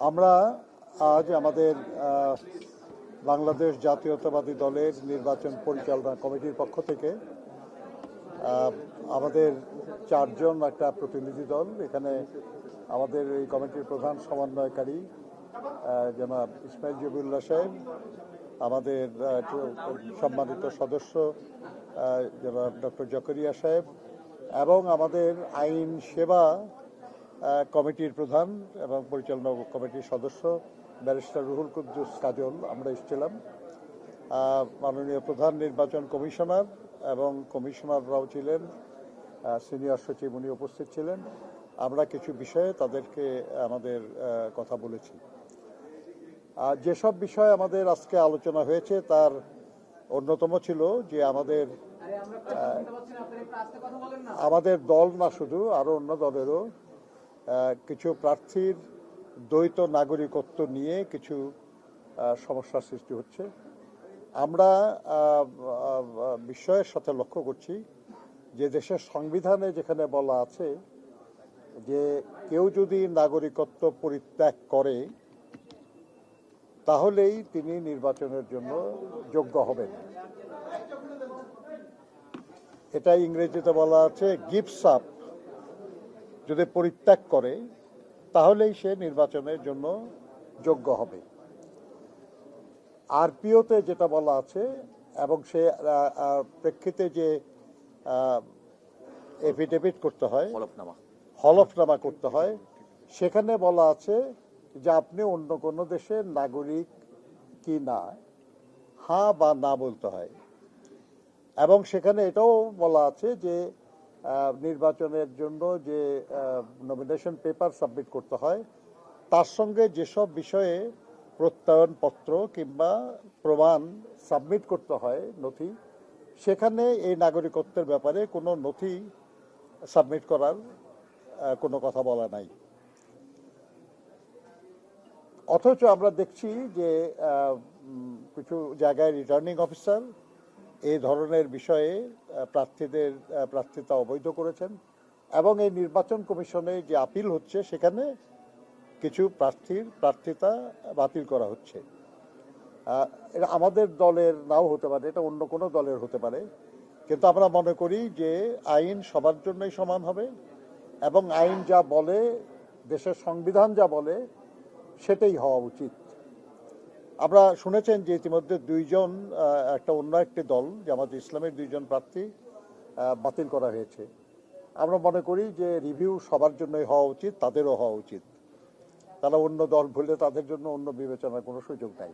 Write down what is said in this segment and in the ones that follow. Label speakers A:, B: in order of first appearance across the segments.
A: আমরা আজ আমাদের বাংলাদেশ জাতীয়তাবাদী দলের নির্বাচন পরিচালনা কমিটির পক্ষ থেকে আমাদের চারজন একটা প্রতিনিধি দল এখানে আমাদের এই কমিটির প্রধান সমন্বয়কারী জনাব ইসমাইল জবিউল্লাহ সাহেব, আমাদের সম্মানিত সদস্য জনাব ডক্টর জকরিয়া সাহেব এবং আমাদের আইন সেবা কমিটির প্রধান এবং পরিচালনা কমিটির সদস্য ব্যারিস্টার রুহুল কুদ্দুস কাজল। আমরা এসেছিলাম। মাননীয় প্রধান নির্বাচন কমিশনার এবং কমিশনাররাও ছিলেন, সিনিয়র সচিব উনি উপস্থিত ছিলেন। আমরা কিছু বিষয়ে তাদেরকে আমাদের কথা বলেছি। যেসব বিষয় আমাদের আজকে আলোচনা হয়েছে তার অন্যতম ছিল যে আমাদের দল না শুধু আরো অন্য দলেরও কিছু প্রার্থীর দ্বৈত নাগরিকত্ব নিয়ে কিছু সমস্যার সৃষ্টি হচ্ছে। আমরা বিষয়ের সাথে লক্ষ্য করছি যে দেশের সংবিধানে যেখানে বলা আছে যে কেউ যদি নাগরিকত্ব পরিত্যাগ করে তাহলেই তিনি নির্বাচনের জন্য যোগ্য হবেন। এটা ইংরেজিতে বলা আছে গিভস আপ, যদি পরিত্যাগ করে তাহলেই সে নির্বাচনের জন্য যোগ্য হবে। আরপিওতে যেটা বলা আছে এবং সে প্রেক্ষিতে যে এফিডেভিট করতে হয়, হলফনামা করতে হয়, সেখানে বলা আছে যে আপনি অন্য কোনো দেশের নাগরিক কি না হ্যাঁ বা না বলতে হয়। এবং সেখানে এটাও বলা আছে যে নির্বাচনের জন্য যে নমিনেশন পেপার সাবমিট করতে হয় তার সঙ্গে যেসব বিষয়ে প্রত্যয়নপত্র কিংবা প্রমাণ সাবমিট করতে হয় নথি, সেখানে এই নাগরিকত্বের ব্যাপারে কোনো নথি সাবমিট করার কোনো কথা বলা নাই। অথচ আমরা দেখছি যে কিছু জায়গায় রিটার্নিং অফিসার এই ধরনের বিষয়ে প্রার্থিতা অবৈধ করেছেন এবং এই নির্বাচন কমিশনে যে আপিল হচ্ছে সেখানে কিছু প্রার্থিতা বাতিল করা হচ্ছে। এটা আমাদের দলের নাও হতে পারে, এটা অন্য কোনো দলের হতে পারে, কিন্তু আমরা মনে করি যে আইন সবার জন্যই সমান হবে এবং আইন যা বলে, দেশের সংবিধান যা বলে সেটাই হওয়া উচিত। আমরা শুনেছেন যে ইতিমধ্যে অন্য একটি দল জামাত ইসলামের 2 জন প্রার্থী বাতিল করা হয়েছে। আমরা মনে করি যে রিভিউ সবার জন্যই হওয়া উচিত, তাদেরও হওয়া উচিত। তারা অন্য দল বলে তাদের জন্য অন্য বিবেচনার কোনো সুযোগ নাই।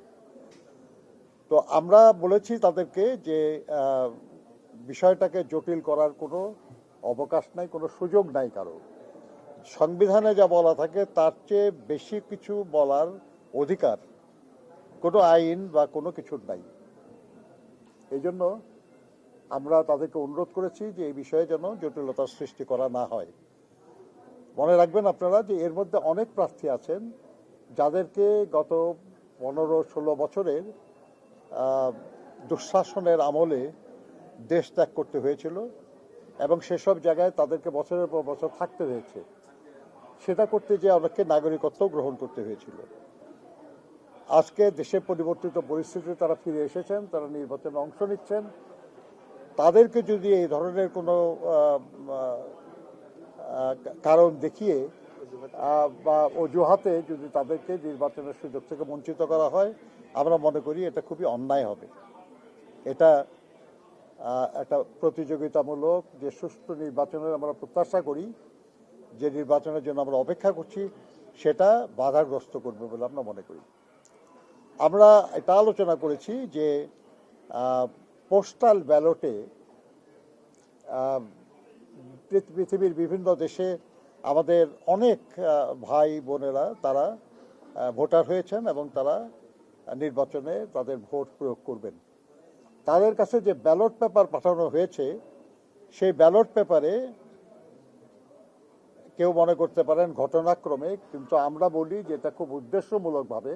A: তো আমরা বলেছি তাদেরকে যে বিষয়টাকে জটিল করার কোনো অবকাশ নাই, কোনো সুযোগ নাই কারো। সংবিধানে যা বলা থাকে তার চেয়ে বেশি কিছু বলার অধিকার কোনো আইন বা কোনো কিছুর নাই। এই জন্য আমরা তাদেরকে অনুরোধ করেছি যে এই বিষয়ে যেন জটিলতার সৃষ্টি করা না হয়। মনে রাখবেন আপনারা যে এর মধ্যে অনেক প্রার্থী আছেন যাদেরকে গত 15-16 বছরের দুঃশাসনের আমলে দেশ ত্যাগ করতে হয়েছিল এবং সেসব জায়গায় তাদেরকে বছরের পর বছর থাকতে হয়েছে। সেটা করতে যে অনেককে নাগরিকত্ব গ্রহণ করতে হয়েছিল। আজকে দেশে পরিবর্তিত পরিস্থিতিতে তারা ফিরে এসেছেন, তারা নির্বাচনে অংশ নিচ্ছেন। তাদেরকে যদি এই ধরনের কোনো কারণ দেখিয়ে বা অজুহাতে যদি তাদেরকে নির্বাচনের সুযোগ থেকে বঞ্চিত করা হয়, আমরা মনে করি এটা খুবই অন্যায় হবে। এটা একটা প্রতিযোগিতামূলক যে সুষ্ঠু নির্বাচনের আমরা প্রত্যাশা করি, যে নির্বাচনের জন্য আমরা অপেক্ষা করছি, সেটা বাধাগ্রস্ত করবে বলে আমরা মনে করি। আমরা এটা আলোচনা করেছি যে পোস্টাল ব্যালটে পৃথিবীর বিভিন্ন দেশে আমাদের অনেক ভাই বোনেরা তারা ভোটার হয়েছেন এবং তারা নির্বাচনে তাদের ভোট প্রয়োগ করবেন। তাদের কাছে যে ব্যালট পেপার পাঠানো হয়েছে সেই ব্যালট পেপারে কেউ মনে করতে পারেন ঘটনাক্রমে, কিন্তু আমরা বলি যে এটা খুব উদ্দেশ্যমূলকভাবে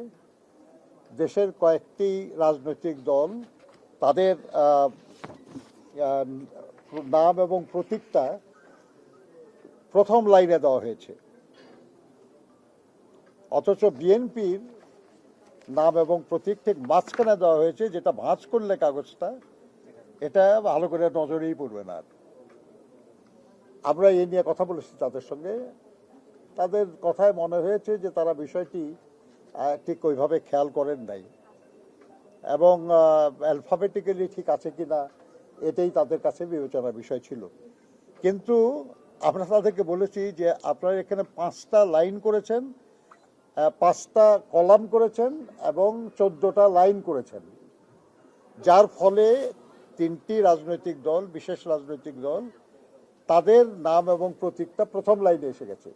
A: দেশের কয়েকটি রাজনৈতিক দল তাদের নাম এবং প্রতীকটা প্রথম লাইনে দেওয়া হয়েছে। অথচ বিএনপির নাম এবং প্রতীক ঠিক মাঝখানে দেওয়া হয়েছে, যেটা ভাঁজ করলে কাগজটা এটা ভালো করে নজরেই পড়বে না। আমরা এই নিয়ে কথা বলেছি তাদের সঙ্গে, তাদের কথায় মনে হয়েছে যে তারা বিষয়টি ঠিক ওইভাবে খেয়াল করেন নাই এবং অ্যালফাবেটিক্যালি ঠিক আছে কিনা এটাই তাদের কাছে বিবেচনার বিষয় ছিল। কিন্তু আমরা তাদেরকে বলেছি যে আপনারা এখানে 5টা লাইন করেছেন, 5টা কলাম করেছেন এবং 14টা লাইন করেছেন, যার ফলে 3টি রাজনৈতিক দল, বিশেষ রাজনৈতিক দল, তাদের নাম এবং প্রতীকটা প্রথম লাইনে এসে গেছে।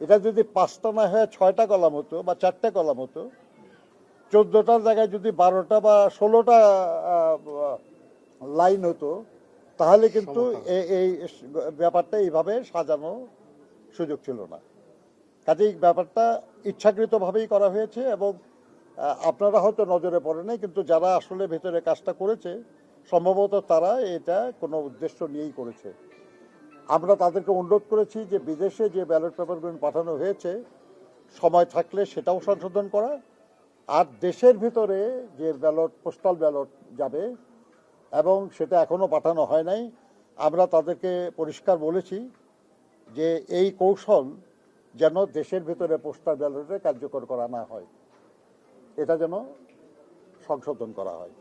A: এটা যদি 5টা না হয়ে 6টা কলাম হতো বা 4টে কলাম হতো, 14টার জায়গায় যদি 12টা বা 16টা লাইন হতো, তাহলে কিন্তু এই ব্যাপারটা এইভাবে সাজানো সুযোগ ছিল না। কাজেই ব্যাপারটা ইচ্ছাকৃতভাবেই করা হয়েছে এবং আপনারা হয়তো নজরে পড়ে নাই, কিন্তু যারা আসলে ভেতরে কাজটা করেছে সম্ভবত তারা এটা কোনো উদ্দেশ্য নিয়েই করেছে। আমরা তাদেরকে অনুরোধ করেছি যে বিদেশে যে ব্যালট পেপারগুলো পাঠানো হয়েছে সময় থাকলে সেটাও সংশোধন করা, আর দেশের ভিতরে যে ব্যালট, পোস্টাল ব্যালট যাবে এবং সেটা এখনও পাঠানো হয় নাই, আমরা তাদেরকে পরিষ্কার বলেছি যে এই কৌশল যেন দেশের ভিতরে পোস্টাল ব্যালটে কার্যকর করা না হয়, এটা যেন সংশোধন করা হয়।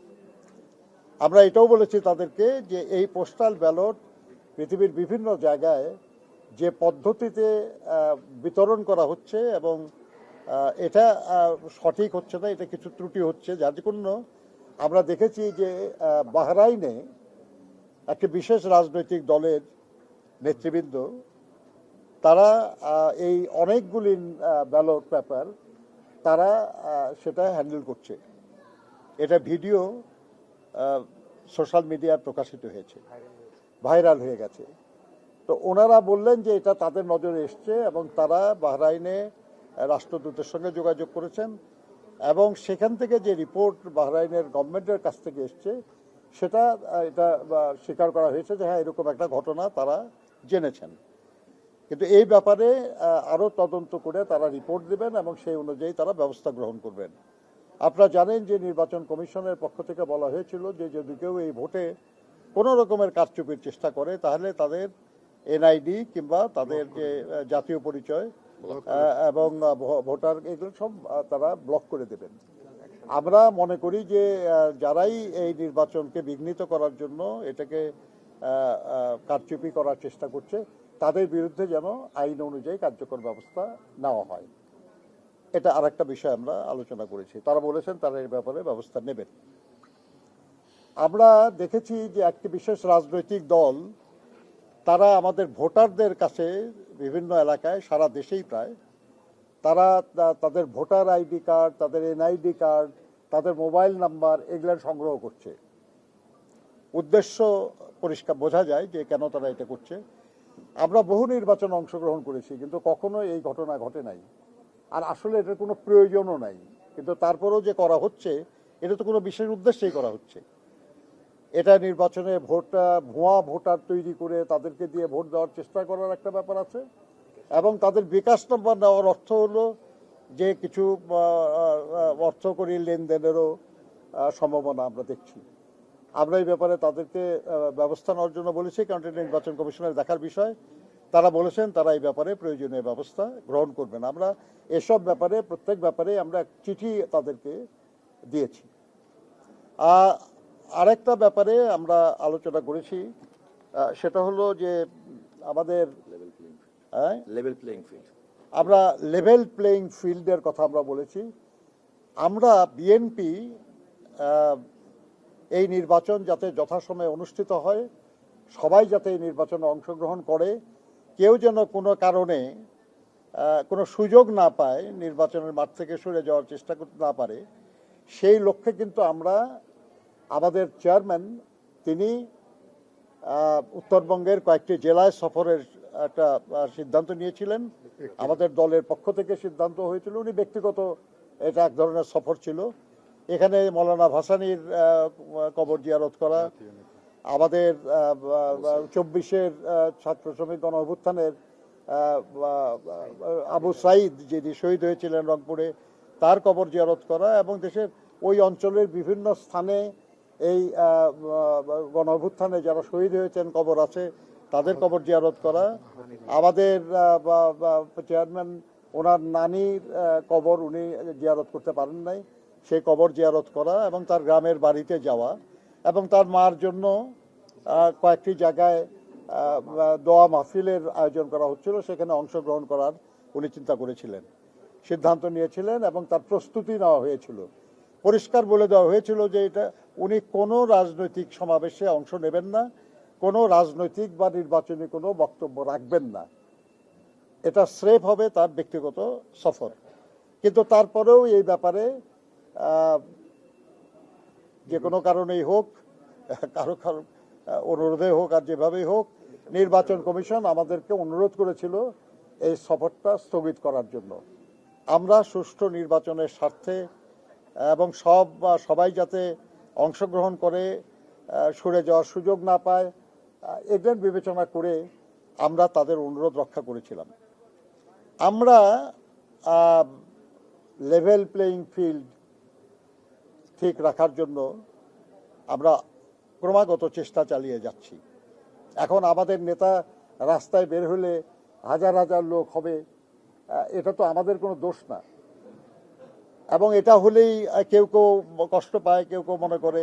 A: আমরা এটাও বলেছি তাদেরকে যে এই পোস্টাল ব্যালট পৃথিবীর বিভিন্ন জায়গায় যে পদ্ধতিতে বিতরণ করা হচ্ছে এবং এটা সঠিক হচ্ছে না, এটা কিছু ত্রুটি হচ্ছে, যার জন্য আমরা দেখেছি যে বাহরাইনে একটি বিশেষ রাজনৈতিক দলের নেতৃবৃন্দ তারা এই অনেকগুলি ব্যালট পেপার তারা সেটা হ্যান্ডেল করছে। এটা ভিডিও সোশ্যাল মিডিয়ায় প্রকাশিত হয়েছে, ভাইরাল হয়ে গেছে। তো ওনারা বললেন যে এটা তাদের নজরে এসছে এবং তারা বাহরাইনে রাষ্ট্রদূতের সঙ্গে যোগাযোগ করেছেন এবং সেখান থেকে যে রিপোর্ট বাহরাইনের গভর্নমেন্টের কাছ থেকে এসছে সেটা এটা স্বীকার করা হয়েছে যে হ্যাঁ এরকম একটা ঘটনা তারা জেনেছেন। কিন্তু এই ব্যাপারে আরও তদন্ত করে তারা রিপোর্ট দেবেন এবং সেই অনুযায়ী তারা ব্যবস্থা গ্রহণ করবেন। আপনারা জানেন যে নির্বাচন কমিশনের পক্ষ থেকে বলা হয়েছিল যে যদি কেউ এই ভোটে কোনো রকমের কারচুপির চেষ্টা করে তাহলে তাদের এনআইডি কিংবা তাদের যে জাতীয় পরিচয় এবং ভোটার এগুলো সব তারা ব্লক করে দেবেন। আমরা মনে করি যে যারাই এই নির্বাচনকে বিঘ্নিত করার জন্য এটাকে কারচুপি করার চেষ্টা করছে তাদের বিরুদ্ধে যেন আইন অনুযায়ী কার্যকর ব্যবস্থা নেওয়া হয়। এটা আরেকটা বিষয় আমরা আলোচনা করেছি, তারা বলেছেন তারা এই ব্যাপারে ব্যবস্থা নেবেন। আমরা দেখেছি যে একটি বিশেষ রাজনৈতিক দল তারা আমাদের ভোটারদের কাছে বিভিন্ন এলাকায় সারা দেশেই প্রায় তারা তাদের ভোটার আইডি কার্ড, তাদের এনআইডি কার্ড, তাদের মোবাইল নাম্বার এগুলো সংগ্রহ করছে। উদ্দেশ্য পরিষ্কার বোঝা যায় যে কেন তারা এটা করছে। আমরা বহু নির্বাচনে অংশগ্রহণ করেছি কিন্তু কখনো এই ঘটনা ঘটে নাই, আর আসলে এটার কোনো প্রয়োজনও নাই, কিন্তু তারপরেও যে করা হচ্ছে এটা তো কোনো বিশেষ উদ্দেশ্যেই করা হচ্ছে। এটা নির্বাচনে ভুয়া ভোটার তৈরি করে তাদেরকে দিয়ে ভোট দেওয়ার চেষ্টা করার একটা ব্যাপার আছে এবং তাদের বিকাশ নম্বর নেওয়ার অর্থ হলো যে কিছু অর্থকরী লেনদেনেরও সম্ভাবনা আমরা দেখছি। আমরা এই ব্যাপারে তাদেরকে ব্যবস্থা নেওয়ার জন্য বলেছি, কারণ এটা নির্বাচন কমিশনের দেখার বিষয়। তারা বলেছেন তারা এই ব্যাপারে প্রয়োজনীয় ব্যবস্থা গ্রহণ করবেন। আমরা এসব ব্যাপারে প্রত্যেক ব্যাপারে আমরা চিঠি তাদেরকে দিয়েছি। আরেকটা ব্যাপারে আমরা আলোচনা করেছি, সেটা হলো যে আমাদের আমরা লেভেল প্লেইং ফিল্ডের কথা আমরা বলেছি। আমরা বিএনপি এই নির্বাচন যাতে যথাসময়ে অনুষ্ঠিত হয়, সবাই যাতে এই নির্বাচনে অংশগ্রহণ করে, কেউ যেন কোনো কারণে কোনো সুযোগ না পায় নির্বাচনের মাঠ থেকে সরে যাওয়ার চেষ্টা করতে না পারে, সেই লক্ষ্যে কিন্তু আমরা আমাদের চেয়ারম্যান তিনি উত্তরবঙ্গের কয়েকটি জেলায় সফরের একটা সিদ্ধান্ত নিয়েছিলেন। আমাদের দলের পক্ষ থেকে সিদ্ধান্ত হয়েছিল, উনি ব্যক্তিগত এটা এক ধরনের সফর ছিল। এখানে মৌলানা ভাসানীর কবর জিয়ারত করা, আমাদের 24-এর ছাত্র শ্রমিক গণ অভ্যুত্থানের আবু সাইদ যিনি শহীদ হয়েছিলেন রংপুরে, তার কবর জিয়ারত করা এবং দেশের ওই অঞ্চলের বিভিন্ন স্থানে এই গণ অভ্যুত্থানে যারা শহীদ হয়েছেন কবর আছে তাদের কবর জিয়ারত করা। আমাদের চেয়ারম্যান ওনার নানির কবর উনি জিয়ারত করতে পারেন নাই, সেই কবর জিয়ারত করা এবং তার গ্রামের বাড়িতে যাওয়া এবং তার মার জন্য কয়েকটি জায়গায় দোয়া মাহফিলের আয়োজন করা হচ্ছিল, সেখানে অংশগ্রহণ করার উনি চিন্তা করেছিলেন, সিদ্ধান্ত নিয়েছিলেন এবং তার প্রস্তুতি নেওয়া হয়েছিল। পরিষ্কার বলে দেওয়া হয়েছিল যে এটা উনি কোনো রাজনৈতিক সমাবেশে অংশ নেবেন না, কোনো রাজনৈতিক বা নির্বাচনী কোনো বক্তব্য রাখবেন না, এটা স্রেফ হবে তার ব্যক্তিগত সফর। কিন্তু তারপরেও এই ব্যাপারে যে কোনো কারণেই হোক, কারো কারো অনুরোধে হোক আর যেভাবেই হোক, নির্বাচন কমিশন আমাদেরকে অনুরোধ করেছিল এই সফরটা স্থগিত করার জন্য। আমরা সুষ্ঠু নির্বাচনের স্বার্থে এবং সবাই যাতে অংশগ্রহণ করে সরে যাওয়ার সুযোগ না পায়, এগুলো বিবেচনা করে আমরা তাদের অনুরোধ রক্ষা করেছিলাম। আমরা লেভেল প্লেয়িং ফিল্ড ঠিক রাখার জন্য আমরা ক্রমাগত চেষ্টা চালিয়ে যাচ্ছি। এখন আমাদের নেতা রাস্তায় বের হলে হাজার হাজার লোক হবে, এটা তো আমাদের কোনো দোষ না, এবং এটা হলেই কেউ কেউ কষ্ট পায়, কেউ কেউ মনে করে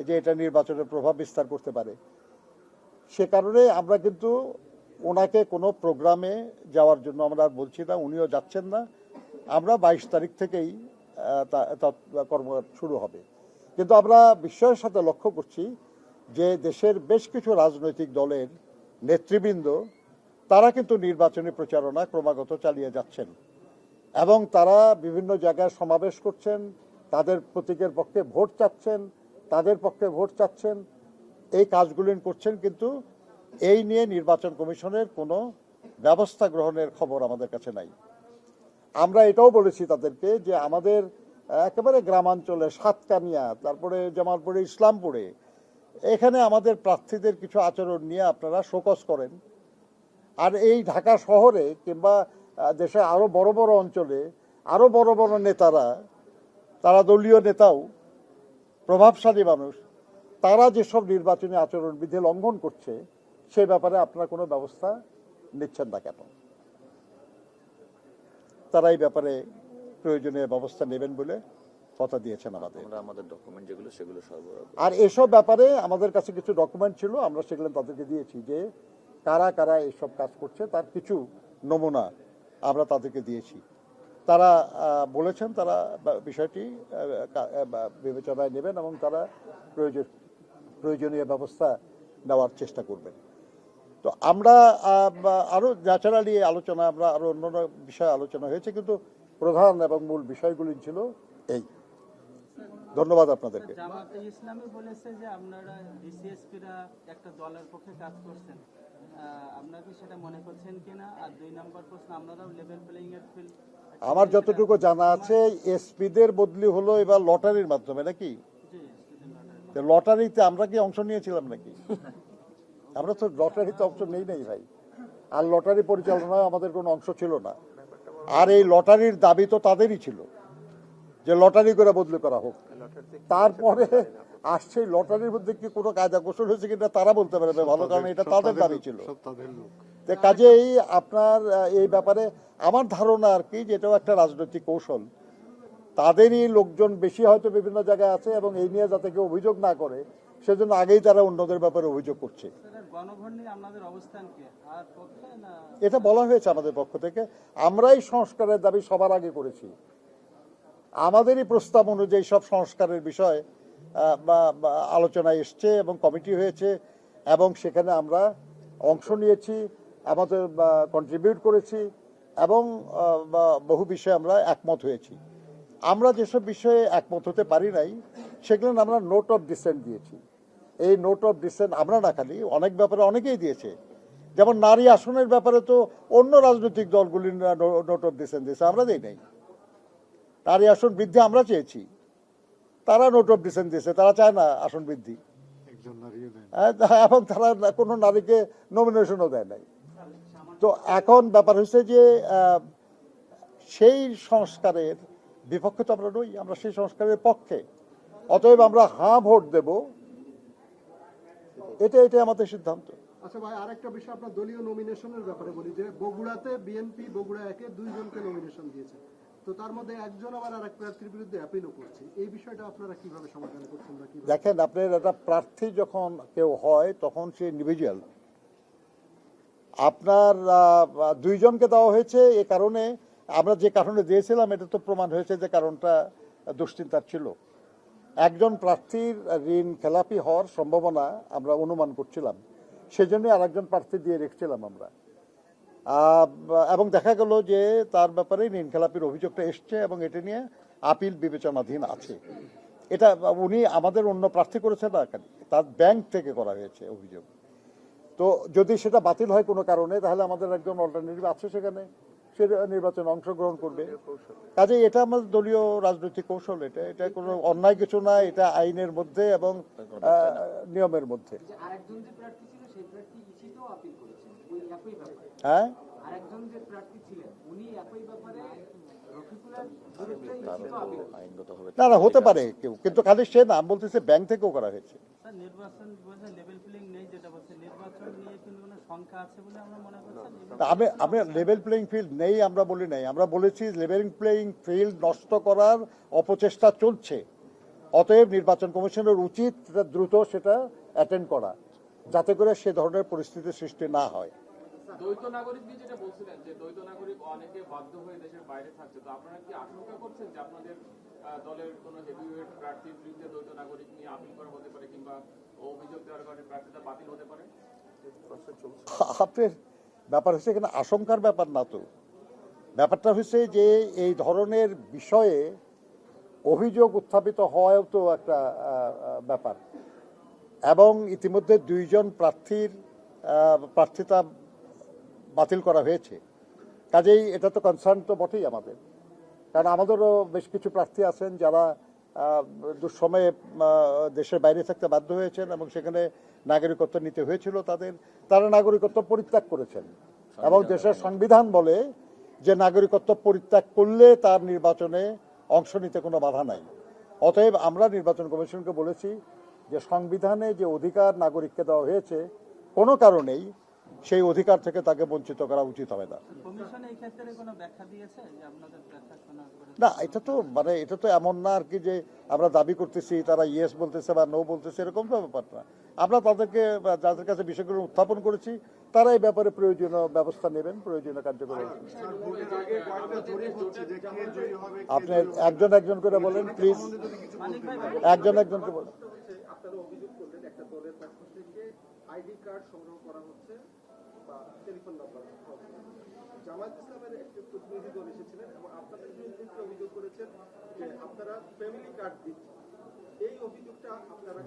A: যে এটা নির্বাচনের প্রভাব বিস্তার করতে পারে। সে কারণে আমরা কিন্তু ওনাকে কোনো প্রোগ্রামে যাওয়ার জন্য আমরা বলছি না, উনিও যাচ্ছেন না। আমরা 22 তারিখ থেকেই কর্ম শুরু হবে। কিন্তু আমরা বিস্ময়ের সাথে লক্ষ্য করছি যে দেশের বেশ কিছু রাজনৈতিক দলের নেতৃবৃন্দ তারা কিন্তু নির্বাচনী প্রচারণা ক্রমাগত চালিয়ে যাচ্ছেন এবং তারা বিভিন্ন জায়গায় সমাবেশ করছেন, তাদের প্রতীকের পক্ষে ভোট চাচ্ছেন, তাদের পক্ষে ভোট চাচ্ছেন, এই কাজগুলি করছেন, কিন্তু এই নিয়ে নির্বাচন কমিশনের কোনো ব্যবস্থা গ্রহণের খবর আমাদের কাছে নাই। আমরা এটাও বলেছি তাদেরকে যে আমাদের একেবারে গ্রামাঞ্চলে সাতকানিয়া, তারপরে জামালপুরে, ইসলামপুরে, এখানে আমাদের প্রার্থীদের কিছু আচরণ নিয়ে আপনারা শোকজ করেন, আর এই ঢাকা শহরে কিংবা দেশে আরো বড় বড় অঞ্চলে আরো বড় বড় নেতারা, তারা দলীয় নেতাও, প্রভাবশালী মানুষ, তারা যেসব নির্বাচনী আচরণবিধি লঙ্ঘন করছে সে ব্যাপারে আপনারা কোনো ব্যবস্থা নিচ্ছেন না কেন? তারা এই ব্যাপারে প্রয়োজনীয় ব্যবস্থা নেবেন বলে কথা দিয়েছেন আমাদের
B: ডকুমেন্ট যেগুলো সেগুলো সরবরাহ।
A: আর এসব ব্যাপারে আমাদের কাছে কিছু ডকুমেন্ট ছিল, আমরা সেগুলো তাদেরকে দিয়েছি যে কারা কারা এইসব কাজ করছে তার কিছু নমুনা আমরা তাদেরকে দিয়েছি। তারা বলেছেন তারা বিষয়টি বিবেচনায় নেবেন এবং তারা প্রয়োজনীয় ব্যবস্থা নেওয়ার চেষ্টা করবেন। তো আমরা আরো ন্যাচারালি আলোচনা, আমরা আরো অন্যান্য বিষয়ে আলোচনা হয়েছে, কিন্তু প্রধান এবং মূল বিষয়গুলি ছিল এই। ধন্যবাদ আপনাদেরকে।
C: জামাতে ইসলামী বলেছে যে আপনারা ডিসিএসপিরা একটা দলের পক্ষে কাজ করছেন, আপনারা কি সেটা মনে করছেন কিনা? আর 2 নম্বর প্রশ্ন, আপনারাও লেভেল প্লেইং এর ফিল্ড,
A: আমার যতটুকু জানা আছে এসপিদের বদলি হলো এবার লটারির মাধ্যমে, নাকি? লটারিতে আমরা কি অংশ নিয়েছিলাম নাকি? আমরা তো লটারিতে অংশ নেই নাই ভাই, আর লটারি পরিচালনায় আমাদের কোনো অংশ ছিল না। আর এই লটারির দাবি তো তাদেরই ছিল যে লটারি করে বদলি করা হোক। তারপরে আসছে লটারির মধ্যে কি কোনো কায়দা কৌশল হয়েছে কিনা তারা বলতে পারবে ভালো, কারণ এটা তাদের দাবি ছিল। কাজেই আপনার এই ব্যাপারে আমার ধারণা আর কি, যেটাও একটা রাজনৈতিক কৌশল, তাদেরই লোকজন বেশি হয়তো বিভিন্ন জায়গায় আছে এবং এই নিয়ে যাতে কেউ অভিযোগ না করে সেজন্য আগেই তারা অন্যদের ব্যাপারে অভিযোগ করছে। এটা বলা হয়েছে আমাদের পক্ষ থেকে, আমরাই সংস্কারের দাবি সবার আগে করেছি। আমাদেরই প্রস্তাব অনুযায়ী সব সংস্কারের বিষয় আলোচনায় এসছে এবং কমিটি হয়েছে এবং সেখানে আমরা অংশ নিয়েছি, আমাদের কন্ট্রিবিউট করেছি এবং বহু বিষয়ে আমরা একমত হয়েছি। আমরা যেসব বিষয়ে একমত হতে পারি নাই সেগুলো আমরা নোট অফ ডিসেন্ট দিয়েছি। এই নোট অফ ডিসেন্ট আমরা না, খালি অনেক ব্যাপারে অনেকেই দিয়েছে। যেমন নারী আসনের ব্যাপারে তো অন্য রাজনৈতিক দলগুলি নোট অফ ডিসেন্ট দিয়েছে, আমরা দেই নাই। নারী আসন বৃদ্ধি আমরা চেয়েছি, তারা নোট অফ ডিসেন্ট দিয়েছে, তারা চায় না আসন বৃদ্ধি, এবং তারা কোনো নারীকে নমিনেশনও দেয় নাই। তো এখন ব্যাপার হচ্ছে যে সেই সংস্কারের বিপক্ষে তো আমরা নই, আমরা সেই সংস্কারের পক্ষে। অতএব আমরা হাঁ ভোট দেব, এটাই আমাদের সিদ্ধান্ত।
B: আচ্ছা ভাই, আরেকটা বিষয় আপনার দলীয় নমিনেশনের ব্যাপারে বলি, যে বগুড়াতে বিএনপি বগুড়া একে 2 জনকে নমিনেশন দিয়েছে, তো তার মধ্যে একজন আবার আরেক প্রার্থীর বিরুদ্ধে অ্যাপিলও করছে। এই বিষয়টা আপনারা কিভাবে সমাধান করছেন বা কিভাবে?
A: দেখেন, আপনার একটা প্রার্থী যখন কেউ হয় তখন সে ইন্ডিভিজুয়াল। আপনার 2 জনকে দেওয়া হয়েছে, এ কারণে আমরা যে কারণে দিয়েছিলাম এটা তো প্রমাণ হয়েছে যে কারণটা দুশ্চিন্তার ছিল। একজন প্রার্থীর ঋণ খেলাপি হওয়ার সম্ভাবনা আমরা অনুমান করছিলাম, সেজন্য আরেকজন প্রার্থী দিয়ে রেখেছিলাম আমরা। এবং দেখা গেল যে তার ব্যাপারে ঋণ খেলাপির অভিযোগটা এসছে এবং এটা নিয়ে আপিল বিবেচনাধীন আছে। এটা উনি আমাদের অন্য প্রার্থী করেছেন না, তার ব্যাংক থেকে করা হয়েছে অভিযোগ। তো যদি সেটা বাতিল হয় কোনো কারণে, তাহলে আমাদের একজন অল্টারনেটিভ আছে, সেখানে সে নির্বাচনে অংশগ্রহণ করবে। কাজে এটা আমাদের দলীয় রাজনৈতিক কৌশল, এটা কোনো অন্যায় কিছু না, এটা আইনের মধ্যে এবং নিয়মের মধ্যে।
D: আরেকজন যে প্রার্থী ছিল সেই প্রার্থী ইসিতেও আপিল করেছেন ওই একই ব্যাপারে।
A: হ্যাঁ,
D: আরেকজন যে প্রার্থী ছিলেন উনি একই ব্যাপারে রফিকুলের বিরুদ্ধে ইসিতেও আপিল করেছেন।
A: না হতে পারে কেউ, কিন্তু খালি সে নাম বলতেছে ব্যাংক থেকেও করা হয়েছে।
C: স্যার, নির্বাচন বলছে লেভেল প্লেইং নেই, যেটা বলছে নির্বাচন নিয়ে কিন্তু কোনো শঙ্কা আছে বলে আমরা মনে করছি।
A: আমি লেভেল প্লেইং ফিল্ড নেই আমরা বলি নাই, আমরা বলেছি লেভেল প্লেইং ফিল্ড নষ্ট করার অপচেষ্টা চলছে। অতএব নির্বাচন কমিশনের উচিত দ্রুত সেটা অ্যাটেন্ড করা, যাতে করে সে ধরনের পরিস্থিতির সৃষ্টি না হয়।
E: দ্বৈত নাগরিক নিয়ে যেটা বলছিলেন যে দ্বৈত নাগরিক অনেকে বাধ্য হয়ে দেশের বাইরে থাকছে, তো আপনারা কি আশঙ্কা করছেন যে আপনাদের দলের কোনো হেভিওয়েট প্রার্থীর বিরুদ্ধে দ্বৈত নাগরিক নিয়ে আপিল করা হতে পারে কিংবা অভিযোগ দেওয়ার কারণে প্রার্থীতা বাতিল হতে পারে?
A: আপনার ব্যাপার হচ্ছে এখানে আশঙ্কার ব্যাপার না, তো ব্যাপারটা হচ্ছে যে এই ধরনের বিষয়ে অভিযোগ উত্থাপিত হওয়াও তো একটা ব্যাপার, এবং ইতিমধ্যে 2 জন প্রার্থীর প্রার্থিতা বাতিল করা হয়েছে। কাজেই এটা তো কনসার্ন তো বটেই আমাদের, কারণ আমাদেরও বেশ কিছু প্রার্থী আছেন যারা দুঃসময়ে দেশের বাইরে থাকতে বাধ্য হয়েছেন এবং সেখানে নাগরিকত্ব নিতে হয়েছিল তারা নাগরিকত্ব পরিত্যাগ করেছেন, এবং দেশের সংবিধান বলে যে নাগরিকত্ব পরিত্যাগ করলে তার নির্বাচনে অংশ নিতে কোনো বাধা নাই। অতএব আমরা নির্বাচন কমিশনকে বলেছি যে সংবিধানে যে অধিকার নাগরিককে দেওয়া হয়েছে, কোনো কারণেই সেই অধিকার থেকে তাকে বঞ্চিত করা উচিত হবে না।
C: কমিশন এই ক্ষেত্রে কোনো ব্যাখ্যা দিয়েছে যে আপনাদের দেখাশোনা করে?
A: না, এটা তো এমন না আর কি যে আমরা দাবি করতেছি তারা ইয়েস বলতেছে বা নো বলতেছে, এরকম তো ব্যাপার না। আমরা তাদেরকে, যাদের কাছে বিষয়গুলো উত্থাপন করেছি, তারা এই ব্যাপারে প্রয়োজনীয় ব্যবস্থা নেবেন, প্রয়োজনীয় কার্যকরী। আপনি একজন করে বলেন প্লিজ, একজনকে বলেন।
B: আপনারা অভিযোগ করলেন একটা দলের পক্ষ থেকে আইডি কার্ড সংগ্রহ করা হচ্ছে বা টেলিফোন নাম্বার। জামায়াত ইসলামের একটি প্রতিনিধি দল এসেছিলেন এবং আপনাদের বিরুদ্ধে অভিযোগ করেছেন যে আপনারা ফ্যামিলি কার্ড দিচ্ছেন। এই অভিযোগটা আপনারা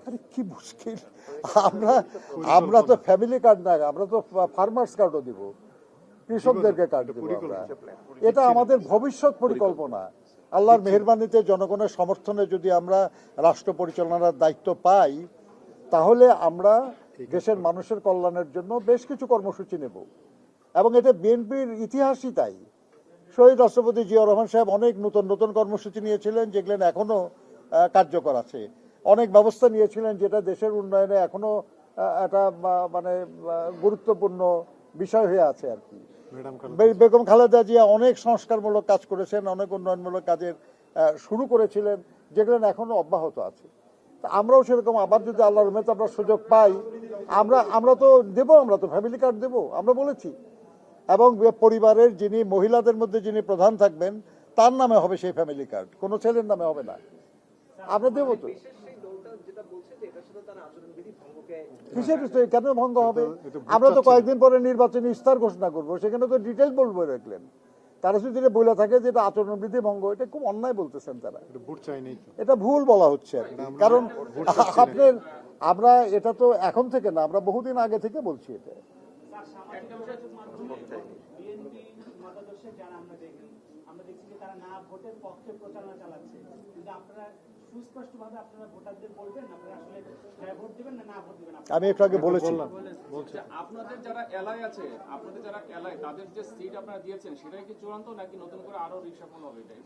A: আরে কি মুশকিল, আমরা তো ফ্যামিলি কার্ড না, আমরা তো ফার্মার্স কার্ডও দিব, কৃষকদেরকে কার্ড দিব আমরা। এটা আমাদের ভবিষ্যৎ পরিকল্পনা। আল্লাহর মেহেরবানিতে জনগণের সমর্থনে যদি আমরা রাষ্ট্র পরিচালনার দায়িত্ব পাই, তাহলে আমরা দেশের মানুষের কল্যাণের জন্য বেশ কিছু কর্মসূচি নেব, এবং এটা বিএনপির ইতিহাসই তাই। শহীদ রাষ্ট্রপতি জিয়াউর রহমান সাহেব অনেক নতুন কর্মসূচি নিয়েছিলেন, যেগুলো এখনো কার্যকর আছে। অনেক ব্যবস্থা নিয়েছিলেন যেটা দেশের উন্নয়নে এখনো একটা মানে গুরুত্বপূর্ণ বিষয় হয়ে আছে আর কি। বেগম খালেদা জিয়া অনেক সংস্কারমূলক কাজ করেছেন, অনেক উন্নয়নমূলক কাজের শুরু করেছিলেন, যেগুলো এখনো অব্যাহত আছে। আমরাও সেরকম আবার যদি আল্লাহর রহমতে আমরা সুযোগ পাই, আমরা তো দেব, আমরা তো ফ্যামিলি কার্ড দেব, আমরা বলেছি। এবং পরিবারের যিনি মহিলাদের মধ্যে যিনি প্রধান থাকবেন তার নামে হবে সেই ফ্যামিলি কার্ড, কোনো ছেলের নামে হবে না। আমরা দেবো তো। কিসের কেন ভঙ্গ হবে? আমরা তো কয়েকদিন পরে নির্বাচনী ইস্তার ঘোষণা করবো, সেখানে তো ডিটেল বলবো রাখলেন। তারা যদি বলে থাকে যে এটা আচরণবিধি ভঙ্গ, এটা খুব অন্যায় বলতেছেন তারা, এটা ভুল বলা হচ্ছে আর কি। কারণ আমরা এটা তো এখন থেকে না, আমরা বহুদিন আগে থেকে বলছি এটা।
D: আমরা দেখছি যে তারা না ভোটের পক্ষে প্রচারণা চালাচ্ছে, কিন্তু আপনারা
C: সুস্পষ্টভাবে আপনারা ভোটারদের বলবেন আপনারা আসলে হ্যাঁ ভোট দিবেন না না ভোট দিবেন
A: আমি একটু আগে বলেছি
E: যে আপনাদের যারা এলাকায় আছে, আপনাদের যারা এলাকায় তাদের যে সিট আপনারা দিয়েছেন সেটাই কি চূড়ান্ত নাকি নতুন করে আরো রিসাফল হবে এটাই?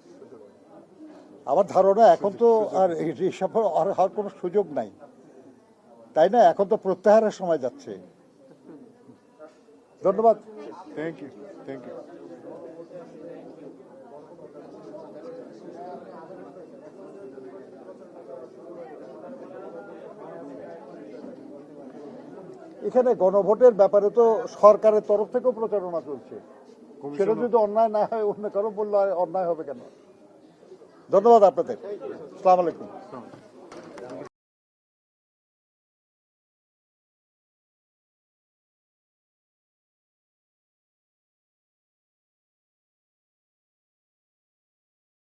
A: আমার ধারণা এখন তো আর রিসাফল হওয়ার কোনো সুযোগ নাই, তাই না? এখন তো প্রত্যাহারের সময় যাচ্ছে। ধন্যবাদ।
F: Thank you, thank you.
A: এখানে গণভোটের ব্যাপারে তো সরকারের তরফ থেকেও প্রচারণা চলছে, সেটা যদি অন্যায় না হয় অন্য কারো বললে অন্যায় হবে কেন? ধন্যবাদ আপনাদের। আসসালামু আলাইকুম।